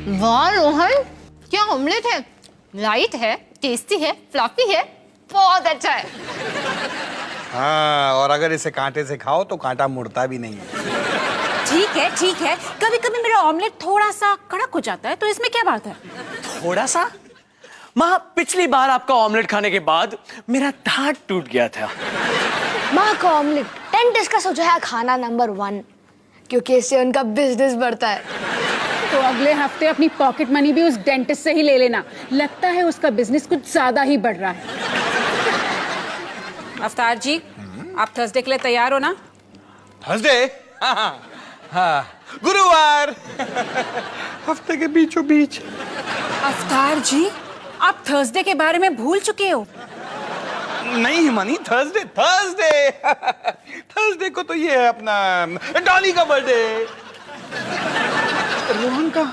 वाह रोहन, क्या ऑमलेट है। लाइट है, टेस्टी है, फ्लफी है, बहुत अच्छा है। हाँ, और अगर इसे कांटे से खाओ तो कांटा मुड़ता भी नहीं है। ठीक है ठीक है, कभी कभी मेरा ऑमलेट थोड़ा सा कड़क हो जाता है, तो इसमें क्या बात है? थोड़ा सा? माँ, पिछली बार आपका ऑमलेट खाने के बाद मेरा दांत टूट गया था। माँ का ऑमलेट डेंटिस्ट का सोचा है खाना नंबर 1, क्योंकि इससे उनका बिजनेस बढ़ता है। तो अगले हफ्ते अपनी पॉकेट मनी भी उस डेंटिस्ट से ही ले लेना, लगता है उसका बिजनेस कुछ ज्यादा ही बढ़ रहा है। अवतार जी, आप थर्सडे के लिए तैयार हो ना? थर्सडे? हाँ, गुरुवार। हफ्ते के बीचों बीच। अवतार जी, आप थर्सडे के बारे में भूल चुके हो। नहीं हिमानी, थर्सडे थर्सडे थर्सडे को तो ये है अपना डॉली का बर्थडे। रोहन का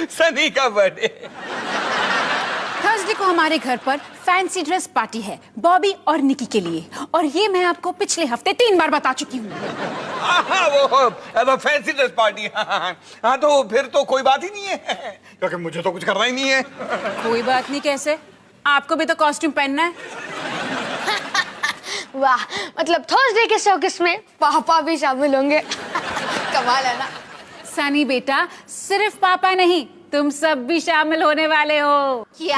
सनी का बर्थडे। थर्सडे को हमारे घर पर फैंसी ड्रेस पार्टी है, बॉबी और निकी के लिए, और ये मैं आपको पिछले हफ्ते 3 बार बता चुकी हूँ। वो फैंसी ड्रेस पार्टी। हाँ, तो फिर तो कोई बात ही नहीं है, क्योंकि मुझे तो कुछ करना ही नहीं है। कोई बात नहीं कैसे? आपको भी तो कॉस्ट्यूम पहनना है। वाह, मतलब थर्सडे के शौकिस में पापा भी शामिल होंगे। कमाल है ना। सनी बेटा, सिर्फ पापा नहीं, तुम सब भी शामिल होने वाले हो। क्या?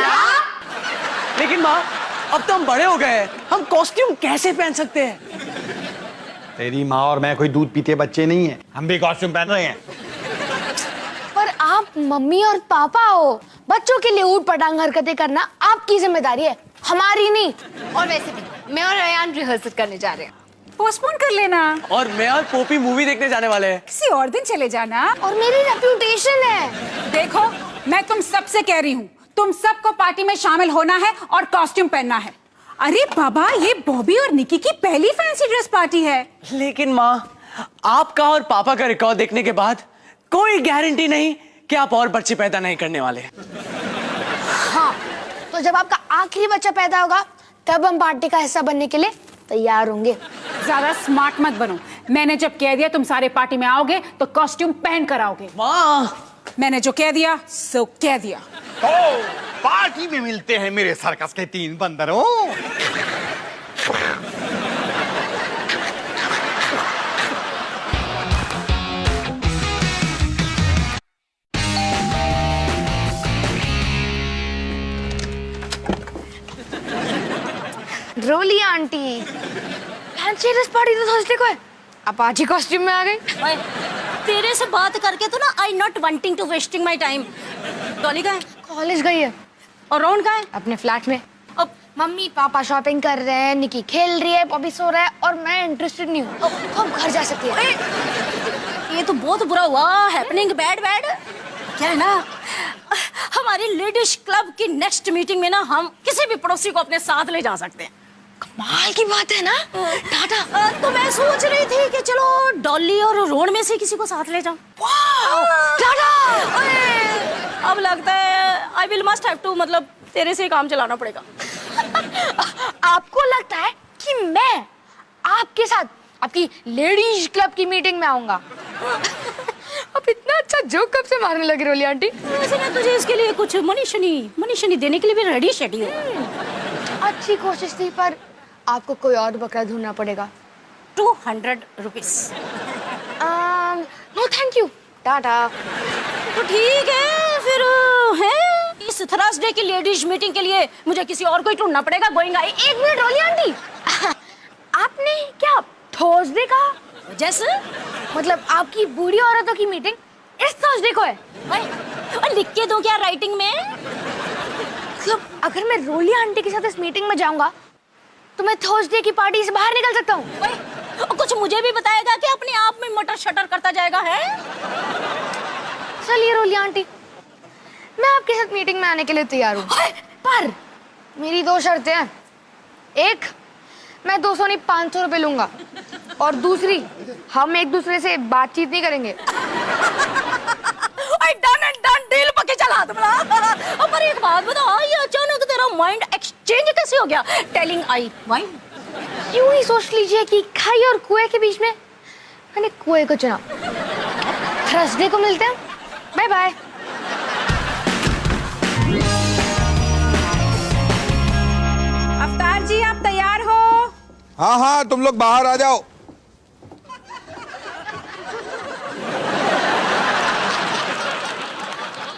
लेकिन माँ, अब तो हम बड़े हो गए हैं, हम कॉस्ट्यूम कैसे पहन सकते हैं? तेरी माँ और मैं कोई दूध पीते बच्चे नहीं है, हम भी कॉस्ट्यूम पहन रहे हैं। पर आप मम्मी और पापा हो, बच्चों के लिए ऊट पटांग हरकतें करना आपकी जिम्मेदारी है, हमारी नहीं। और वैसे भी मैं और रेयान रिहर्सल करने जा रहे हैं। पोस्टपोन कर लेना, और मैं और पोपी मूवी देखने जाने वाले हैं। किसी और दिन चले जाना। और मेरी रेप्यूटेशन है। देखो, मैं तुम सबसे कह रही हूँ, तुम सबको पार्टी में शामिल होना है और कॉस्ट्यूम पहनना है। अरे बाबा, ये बॉबी और निकी की पहली फैंसी ड्रेस पार्टी है। लेकिन माँ, आपका और पापा का रिकॉर्ड देखने के बाद कोई गारंटी नहीं कि आप और बच्चे पैदा नहीं करने वाले। हाँ, तो जब आपका आखिरी बच्चा पैदा होगा तब हम पार्टी का हिस्सा बनने के लिए तैयार होंगे। ज्यादा स्मार्ट मत बनो। मैंने जब कह दिया तुम सारे पार्टी में आओगे तो कॉस्ट्यूम पहन कर आओगे। माँ, मैंने जो कह दिया सो कह दिया। तो पार्टी में मिलते हैं मेरे सर्कस के 3 बंदरों। रोली आंटी, फैंसी ड्रेस पार्टी तो थर्सडे को है, आप आज ही कॉस्ट्यूम में आ गई। तेरे से बात करके तो ना I not wanting to wasting my time. Dolly कहाँ है? कॉलेज गई है। और रोहन कहाँ है? अपने फ्लैट में। अब मम्मी पापा शॉपिंग कर रहे हैं, निकी खेल रही है, बॉबी सो रहा है, और मैं इंटरेस्टेड नहीं हूँ। तो हम घर जा सकते हैं। ये तो बहुत बुरा हुआ। Happening bad bad. क्या है ना, हमारी लेडीज क्लब की नेक्स्ट मीटिंग में ना हम किसी भी पड़ोसी को अपने साथ ले जा सकते हैं। कमाल की बात है ना। टाटा। तो मैं सोच रही थी कि चलो डॉली और रोहन में से किसी को साथ ले जाऊं। टाटा। अब लगता है I will must have to, मतलब तेरे से काम चलाना पड़ेगा। आपको लगता है कि मैं आपके साथ आपकी लेडीज क्लब की मीटिंग में आऊंगा? अब इतना अच्छा जोक कब से मारने लगी रोली आंटी? वैसे मैं तुझे इसके लिए कुछ मनी शनी देने के लिए भी रेडी शेडी हूँ। अच्छी कोशिश थी, पर आपको कोई और बकरा ढूंढना पड़ेगा। 200 rupees. No thank you, tata. तो ठीक है फिर, है इस थर्सडे की लेडीज मीटिंग के लिए मुझे किसी और को ही ढूंढना पड़ेगा। गोइंग। एक मिनट रोली आंटी, आपने क्या थर्सडे कहा? जैसे मतलब आपकी बूढ़ी औरतों की मीटिंग इस थर्सडे को है? और लिख के दो क्या राइटिंग में? मतलब अगर मैं रोली आंटी के साथ इस मीटिंग में जाऊंगा तो मैं थर्सडे की पार्टी से बाहर निकल सकता हूँ। कुछ मुझे भी बताएगा कि अपने आप में मटर शटर करता जाएगा है? चलिए रोली आंटी, मैं आपके साथ मीटिंग में आने के लिए तैयार हूँ, पर मेरी 2 शर्तें हैं। एक, मैं 200 नहीं 500 रुपए लूंगा, और दूसरी, हम एक दूसरे से बातचीत नहीं करेंगे। डील पक्की चला तुम्हारा। पर एक बात बता, ये अचानक तेरा माइंड एक्सचेंज कैसे हो गया? टेलिंग आई माइंड यूं ही सोच लीजिए कि खाई और कुएं के बीच में मैंने कुएं को चुना। थर्सडे को मिलते हैं, बाय बाय। अवतार जी आप तैयार हो? हाँ हाँ, तुम लोग बाहर आ जाओ।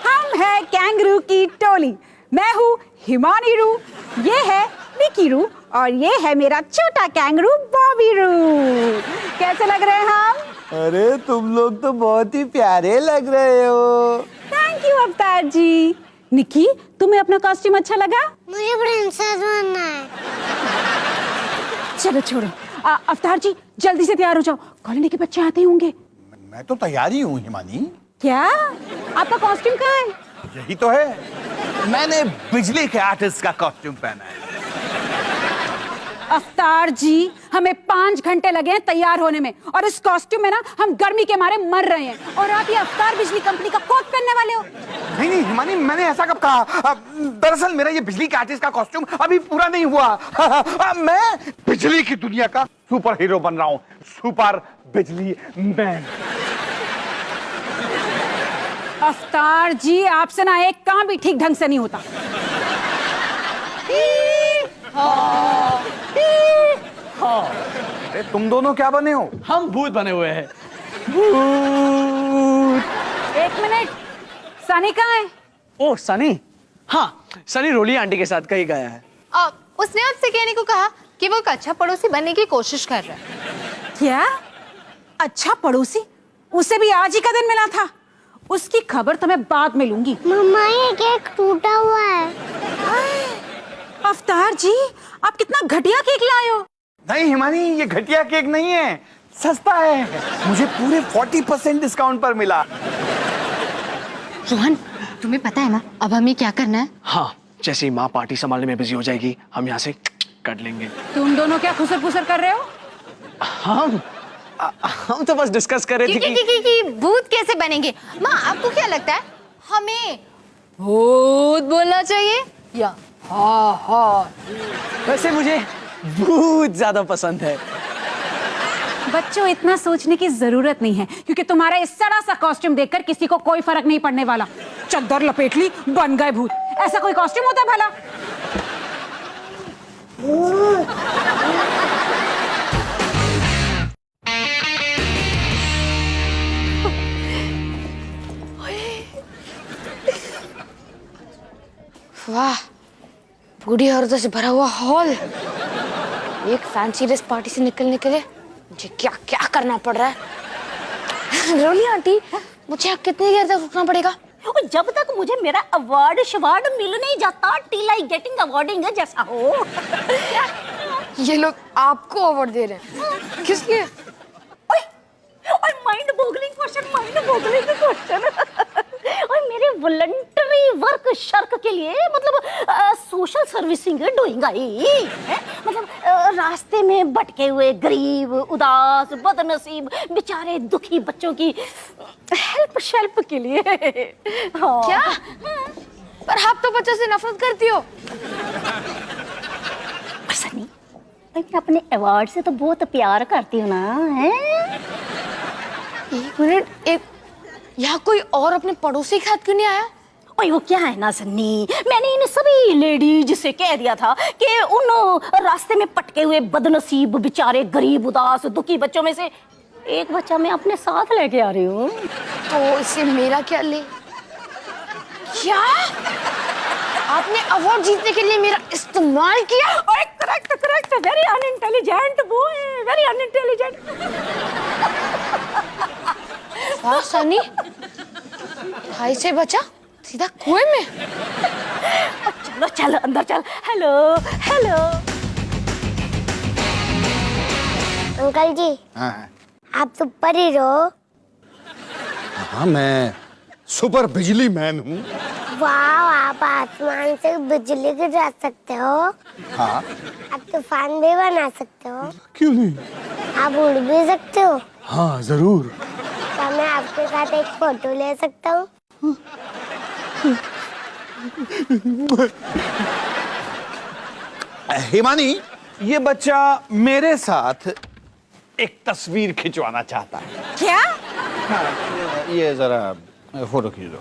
हम है कैंगरू की टोली। मैं हूँ हिमानी रू, ये है निकी रू और ये है मेरा छोटा कैंगरू बॉबी रू। कैसे लग रहे हैं हम? अरे तुम लोग तो बहुत ही प्यारे लग रहे हो। थैंक यू अवतार जी। निकी तुम्हें अपना कॉस्ट्यूम अच्छा लगा? मुझे प्रिंसेस बनना है। चलो छोड़ो। अवतार जी जल्दी से तैयार हो जाओ, कॉलोनी के बच्चे आते होंगे। मैं तो तैयार ही हूँ हिमानी। क्या आपका कॉस्ट्यूम कहाँ है? यही तो है, मैंने बिजली के आर्टिस्ट का कॉस्ट्यूम पहना है। अवतार जी हमें 5 घंटे लगे हैं तैयार होने में और इस कॉस्ट्यूम में ना हम गर्मी के मारे मर रहे हैं और आप ये अवतार बिजली कंपनी का कोट पहनने वाले हो। नहीं नहीं हिमानी, मैंने ऐसा कब कहा? दरअसल मेरा ये बिजली के आर्टिस्ट का कॉस्ट्यूम अभी पूरा नहीं हुआ। मैं बिजली की दुनिया का सुपर हीरो बन रहा हूँ, सुपर बिजली मैन। अवतार जी आपसे ना एक काम भी ठीक ढंग से नहीं होता। अरे तुम दोनों क्या बने हो? हम भूत बने हुए हैं। एक मिनट, सनी कहाँ है? ओ सनी, हाँ सनी रोली आंटी के साथ कहीं गया है। उसने आपसे कहने को कहा कि वो एक अच्छा पड़ोसी बनने की कोशिश कर रहा है। क्या अच्छा पड़ोसी? उसे भी आज ही का दिन मिला था। उसकी खबर तो मैं बाद में लूंगी। मम्मा ये केक टूटा हुआ है। अवतार जी आप कितना घटिया केक लाए हो। नहीं हिमानी, ये घटिया केक नहीं है, सस्ता है। मुझे पूरे 40% डिस्काउंट पर मिला। रोहन तुम्हें पता है ना अब हमें क्या करना है? हाँ, जैसे ही माँ पार्टी संभालने में बिजी हो जाएगी हम यहाँ से कट लेंगे। तुम दोनों क्या खुसर फुसर कर रहे हो? हम तो बस डिस्कस कर रहे थे कि भूत कैसे बनेंगे। माँ आपको क्या लगता है हमें भूत बोलना चाहिए या हाँ हाँ? वैसे मुझे भूत ज्यादा पसंद है। बच्चों इतना सोचने की जरूरत नहीं है क्योंकि तुम्हारा इस सड़ा सा कॉस्ट्यूम देखकर किसी को कोई फर्क नहीं पड़ने वाला। चद्दर लपेट ली बन गए भूत, ऐसा कोई कॉस्ट्यूम होता है भला? वाह, बूढ़ी औरतों से भरा हुआ हॉल। एक फैंसी ड्रेस पार्टी से निकलने के लिए मुझे क्या क्या करना पड़ रहा है। रोली आंटी, मुझे अब कितनी देर तक रुकना पड़ेगा? और जब तक मुझे मेरा अवार्ड शवार्ड मिल नहीं जाता, टिल आई गेटिंग अवार्डिंग जैसा हो। ये लोग आपको अवार्ड दे रहे हैं, किस लिए? और माइंड बोगलिंग क्वेश्चन और मेरे वॉलंटरी वर्क शर्क के लिए मतलब सोशल सर्विसिंग डूइंग आई है। मतलब रास्ते में भटके हुए गरीब, उदास, बदनसीब, बेचारे दुखी बच्चों की हेल्प शेल्प के लिए। हाँ। क्या? पर आप तो बच्चों से नफरत करती हो। सनी, मैं अपने अवार्ड से तो बहुत प्यार करती हूँ ना, है? एक मिनट, एक यहाँ कोई और अपने पड़ोसी के हाथ क्यों नहीं आया? ओए वो क्या है ना सन्नी, मैंने इन सभी लेडीज से कह दिया था कि उन रास्ते में पटके हुए बदनसीब बेचारे गरीब उदास दुखी बच्चों में से एक बच्चा मैं अपने साथ लेके आ रही हूँ। तो इससे मेरा क्या ले? क्या आपने अवार्ड जीतने के लिए मेरा इस्तेमाल किया? ओए correct correct, very unintelligent boy, very unintelligent. वाह सनी, भाई से बचा सीधा कुएं में। चलो चलो अंदर चल। हेलो हेलो अंकल जी, हाँ आप सुपर हीरो? हाँ, मैं सुपर बिजली मैन हूँ। वाह, आप आसमान से बिजली गिरा सकते हो। हाँ, आप तूफान भी बना सकते हो। क्यों नहीं? आप उड़ भी सकते हो। हाँ जरूर। क्या मैं आपके साथ एक फोटो ले सकता हूँ? हिमानी, ये बच्चा मेरे साथ एक तस्वीर खिंचवाना चाहता है। क्या? हाँ, ये जरा फोटो खींच दो।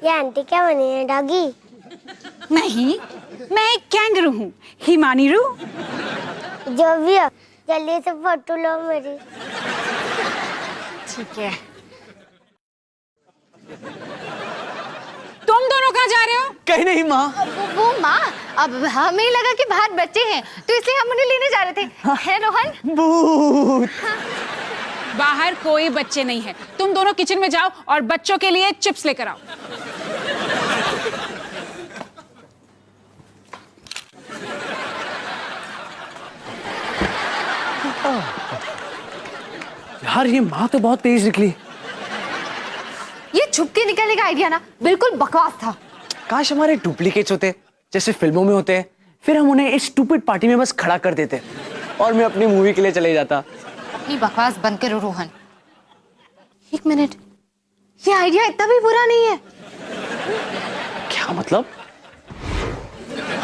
ये आंटी क्या बनी है, डॉगी? नहीं, मैं एक कैंगरू हूँ, हिमानीरू। जो भी हो, जल्दी से फोटो लो मेरी। ठीक है। तुम दोनों कहाँ जा रहे हो? कहीं नहीं माँ। वो माँ, अब हमें लगा कि बाहर बच्चे हैं तो इसलिए हम उन्हें लेने जा रहे थे। है रोहन? भूत। बाहर कोई बच्चे नहीं है। तुम दोनों किचन में जाओ और बच्चों के लिए चिप्स लेकर आओ। यार ये माँ तो बहुत तेज निकली। ये छुप के निकलने का आइडिया ना बिल्कुल बकवास था। काश हमारे डुप्लीकेट्स होते जैसे फिल्मों में होते हैं, फिर हम उन्हें इस स्टूपिड पार्टी में बस खड़ा कर देते और मैं अपनी मूवी के लिए चले जाता। अपनी बकवास बंद करो रोहन। एक मिनट, ये आइडिया इतना भी बुरा नहीं है। क्या मतलब?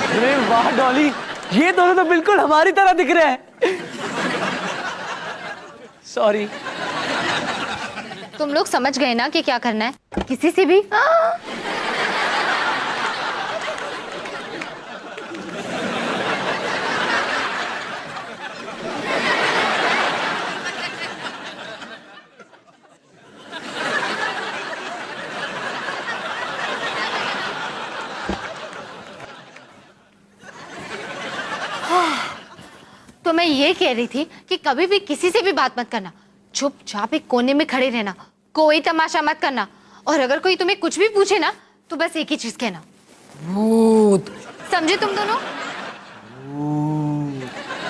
अरे वाह डॉली, ये दोनों तो बिल्कुल हमारी तरह दिख रहे हैं। सॉरी। तुम लोग समझ गए ना कि क्या करना है? किसी से भी तो मैं ये कह रही थी कि कभी भी किसी से भी बात मत करना, चुपचाप एक कोने में खड़े रहना, कोई तमाशा मत करना, और अगर कोई तुम्हें कुछ भी पूछे ना तो बस एक ही चीज कहना, भूत। समझे तुम दोनों?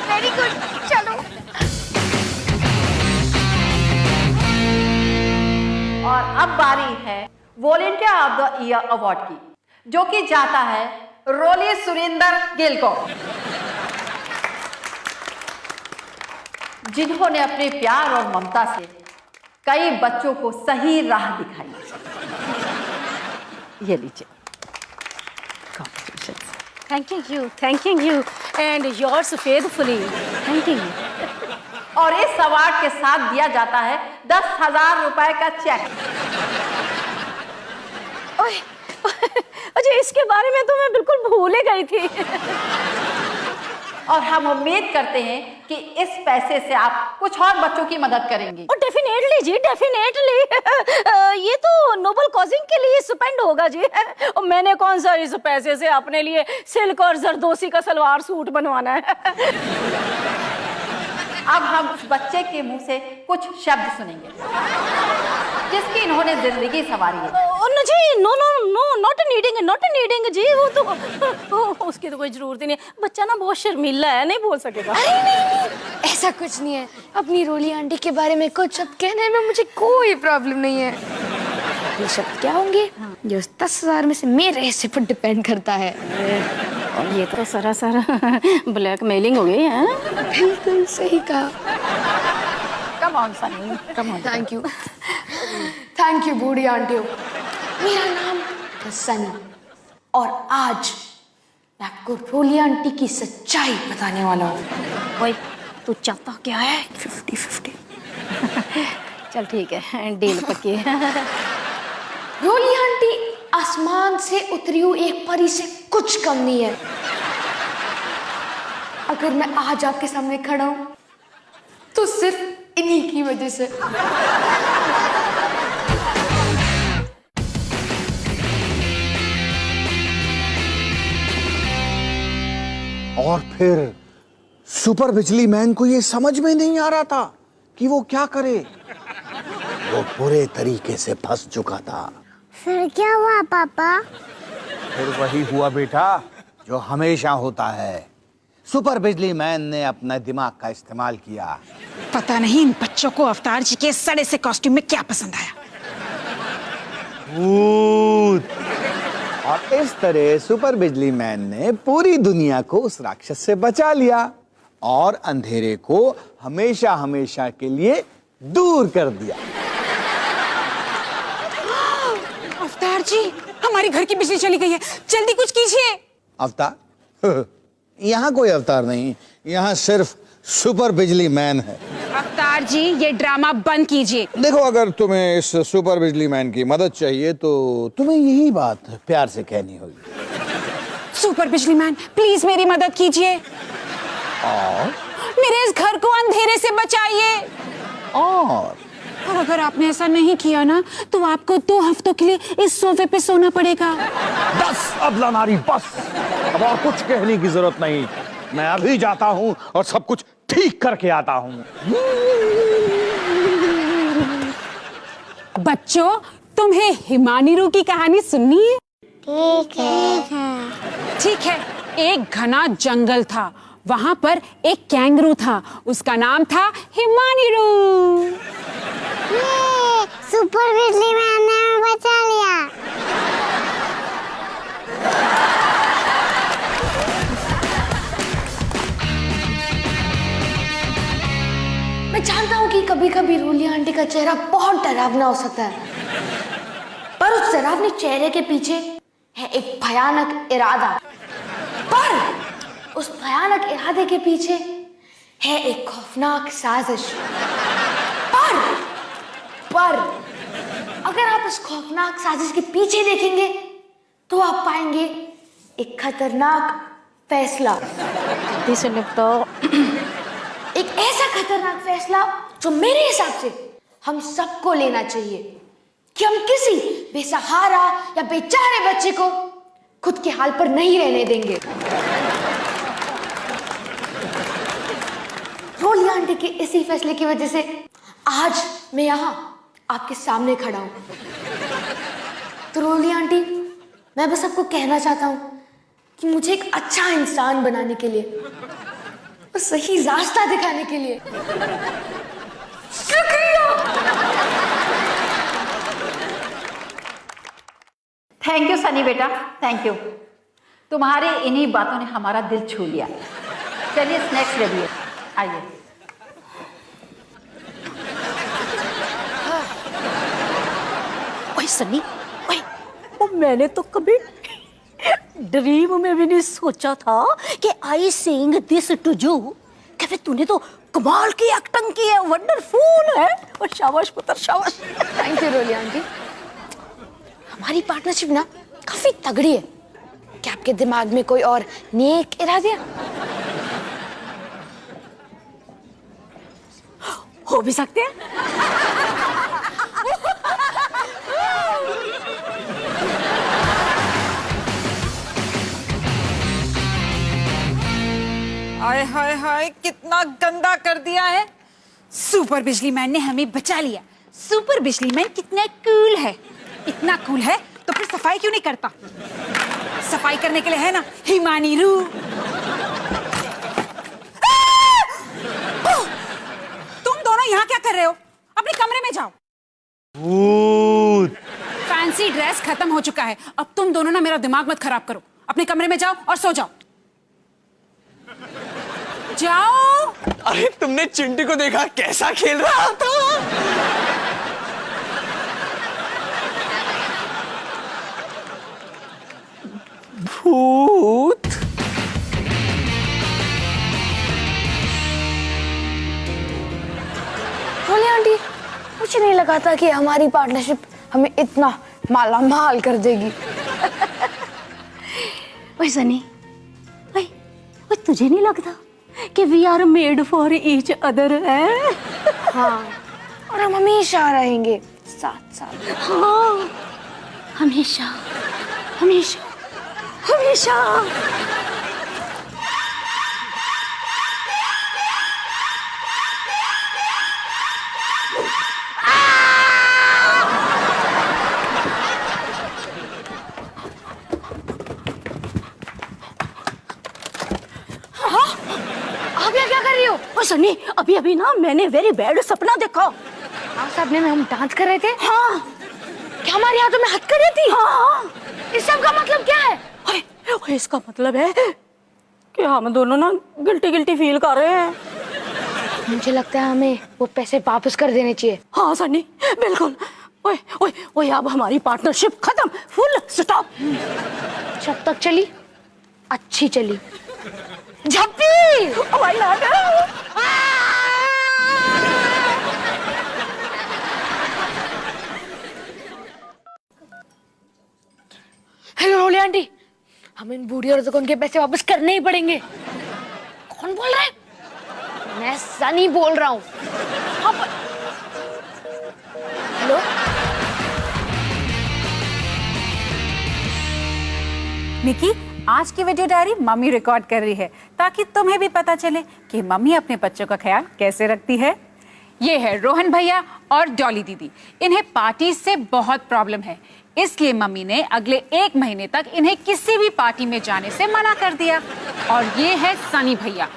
वेरी गुड, चलो। और अब बारी है volunteer of the year award की, जो कि जाता है रोली सुरेंद्र गिल को, जिन्होंने अपने प्यार और ममता से कई बच्चों को सही राह दिखाई। ये लीजिए। Thanking you, and yours faithfully. Thanking you. और इस अवार्ड के साथ दिया जाता है 10,000 रुपए का चेक। अच्छा, इसके बारे में तो मैं बिल्कुल भूल ही गई थी। और हम उम्मीद करते हैं कि इस पैसे से आप कुछ और बच्चों की मदद करेंगी। डेफिनेटली जी, डेफिनेटली। ये तो नोबल कॉजिंग के लिए स्पेंड होगा जी। और मैंने कौन सा इस पैसे से अपने लिए सिल्क और जरदोसी का सलवार सूट बनवाना है। अब हम उस बच्चे के मुंह से कुछ शब्द सुनेंगे जिसकी इन्होंने जिंदगी संवारी है। जी, नो नॉट नीडिंग जी, वो तो उसकी तो कोई जरूरत ही नहीं। बच्चा ना बहुत शर्मीला है, नहीं बोल सकेगा। अरे नहीं, ऐसा कुछ नहीं है। अपनी रोली आंटी के बारे में कुछ शब्द कहने में मुझे कोई प्रॉब्लम नहीं है। ये शब्द क्या होंगे जो 10,000 में से मेरे हिस्से पर डिपेंड करता है। और ये तो सरासर ब्लैकमेलिंग हो गई है। बिल्कुल सही कहा। Come on Sunny, come on. Thank you बूढ़ी आंटियों। मेरा नाम है सनी और आज मैं आपको रोली आंटी की सच्चाई बताने वाला हूँ। ओए, तू चाहता क्या है? 50-50। चल ठीक है, डील पक्की है। रोली आंटी आसमान से उतरी हुई एक परी से कुछ कम नहीं है। अगर मैं आज आपके सामने खड़ा हूं तो सिर्फ इन्हीं की वजह से। और फिर सुपर बिजली मैन को ये समझ में नहीं आ रहा था कि वो क्या करे। वो पूरे तरीके से फंस चुका था। फिर क्या हुआ पापा? फिर वही हुआ बेटा जो हमेशा होता है। सुपर बिजली मैन ने अपना दिमाग का इस्तेमाल किया। पता नहीं इन बच्चों को अवतार जी के सड़े से कॉस्ट्यूम में क्या पसंद आया। भूत। और इस तरह सुपर बिजली मैन ने पूरी दुनिया को उस राक्षस से बचा लिया और अंधेरे को हमेशा हमेशा के लिए दूर कर दिया। अवतार जी, हमारी घर की बिजली चली गई है, जल्दी कुछ कीजिए। अवतार, यहाँ कोई अवतार नहीं, यहाँ सिर्फ सुपर बिजली मैन है। अवतार जी, ये ड्रामा बंद कीजिए। देखो, अगर तुम्हें इस सुपर बिजली मैन की मदद चाहिए तो तुम्हें यही बात प्यार से कहनी होगी। सुपर बिजली मैन, प्लीज मेरी मदद कीजिए। मेरे इस घर को अंधेरे से बचाइए। और अगर आपने ऐसा नहीं किया ना, तो आपको 2 हफ्तों के लिए इस सोफे पे सोना पड़ेगा। बस अबला नारी, बस अब और कुछ कहने की जरूरत नहीं। मैं अभी जाता हूँ और सब कुछ ठीक करके आता हूँ। बच्चों, तुम्हें हिमानीरू की कहानी सुननी है? ठीक है। एक घना जंगल था, वहां पर एक कैंगरू था, उसका नाम था हिमानीरू। सुपर बिजली मैन ने हमें बचा लिया। मैं जानता हूँ कि कभी कभी रोली आंटी का चेहरा बहुत डरावना हो सकता है, पर उस डरावने चेहरे के पीछे है एक भयानक इरादा। पर उस भयानक इरादे के पीछे है एक खौफनाक साजिश। पर अगर आप इस खौफनाक साजिश के पीछे देखेंगे तो आप पाएंगे एक खतरनाक फैसला। एक ऐसा खतरनाक फैसला जो मेरे हिसाब से हम सबको लेना चाहिए कि हम किसी बेसहारा या बेचारे बच्चे को खुद के हाल पर नहीं रहने देंगे। रोली आंटी के इसी फैसले की वजह से आज मैं यहाँ आपके सामने खड़ा हूं। तो रोली आंटी, मैं बस आपको कहना चाहता हूं कि मुझे एक अच्छा इंसान बनाने के लिए और सही रास्ता दिखाने के लिए शुक्रिया। थैंक यू सनी बेटा, थैंक यू। तुम्हारे इन्हीं बातों ने हमारा दिल छू लिया। चलिए स्नैक्स रेडी है, आइए। ओए सनी, ओए, वो मैंने तो कभी ड्रीम में भी नहीं सोचा था कि I saying this to you. कहते तूने तो कमाल की एक्टिंग की है, वंडरफुल है। और शाबाश पुत्र, शाबाश। Thank you Roli aunty. हमारी पार्टनरशिप ना काफी तगड़ी है। क्या आपके दिमाग में कोई और नेक इरादे हो भी सकते हैं? हाय हाय हाय, कितना गंदा कर दिया है। सुपर बिजली मैन ने हमें बचा लिया। सुपर बिजली मैन कितना कूल है। इतना कूल है तो फिर सफाई क्यों नहीं करता? सफाई करने के लिए है ना हिमानीरू। तुम दोनों यहाँ क्या कर रहे हो? अपने कमरे में जाओ। फैंसी ड्रेस खत्म हो चुका है। अब तुम दोनों ना मेरा दिमाग मत खराब करो। अपने कमरे में जाओ और सो जाओ। जाओ। अरे तुमने चिंटी को देखा कैसा खेल रहा था? भूत। रोली आंटी, मुझे नहीं लगा था कि हमारी पार्टनरशिप हमें इतना मालामाल कर देगी। ओए सनी, ओए, ओए तुझे नहीं लगता कि we are made for each other है? हाँ, और हम हमेशा रहेंगे साथ साथ। हाँ, हमेशा हमेशा हमेशा। आप यहाँ क्या कर रही हो? ओ सनी, अभी अभी ना मैंने वेरी बैड सपना देखा। आप सपने में हम डांस कर रहे थे? हाँ। क्या हमारे हाथों में हथकड़ी थी? हाँ। इस सब का मतलब क्या है? ओए, ओए, इसका मतलब है कि हम दोनों ना गिल्टी गिल्टी फील कर रहे हैं। मुझे लगता है हमें वो पैसे वापस कर देने चाहिए। हाँ सनी, बिल्कुल। ओए ओए ओए, अब हमारी पार्टनरशिप खत्म, फुल स्टॉप। जब तक चली अच्छी चली। झप्पी! Oh my God! Hello Roli aunty, हम इन बूढ़ी औरतों को उनके पैसे वापस करने ही पड़ेंगे। कौन बोल रहा है? मैं सनी बोल रहा हूँ। हेलो, निकी, आज की वीडियो डायरी मम्मी रिकॉर्ड कर रही है ताकि तुम्हें भी पता चले कि मम्मी अपने बच्चों का ख्याल कैसे रखती है। ये है रोहन भैया और डॉली दीदी। इन्हें पार्टी से बहुत प्रॉब्लम है, इसलिए मम्मी ने अगले 1 महीने तक इन्हें किसी भी पार्टी में जाने से मना कर दिया। और ये है सनी भैया,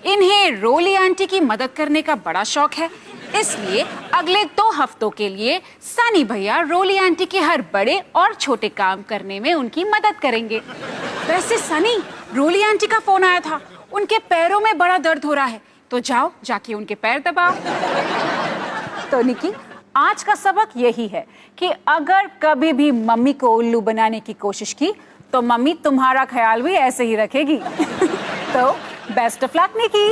इन्हें रोली आंटी की मदद करने का बड़ा शौक है, इसलिए अगले 2 हफ्तों के लिए सनी भैया रोली आंटी के हर बड़े और छोटे काम करने में उनकी मदद करेंगे। वैसे सनी, रोली आंटी का फोन आया था, उनके पैरों में बड़ा दर्द हो रहा है, तो जाओ जाके उनके पैर दबाओ। तो निकी, आज का सबक यही है कि अगर कभी भी मम्मी को उल्लू बनाने की कोशिश की तो मम्मी तुम्हारा ख्याल भी ऐसे ही रखेगी। तो बेस्ट ऑफ लक निकी।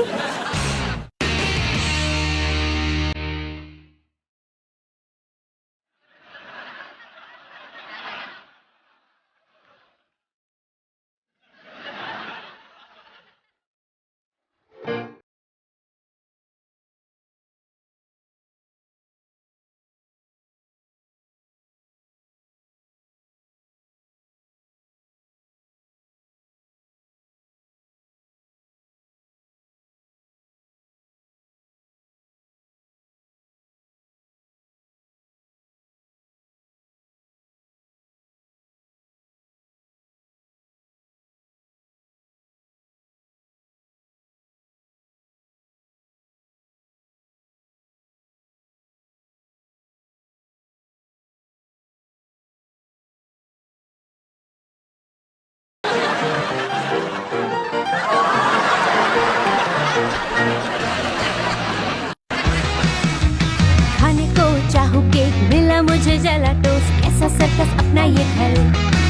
खाने को चाहूँ केक, मिला मुझे जला टोस्ट, कैसा सर्कस अपना ये घर।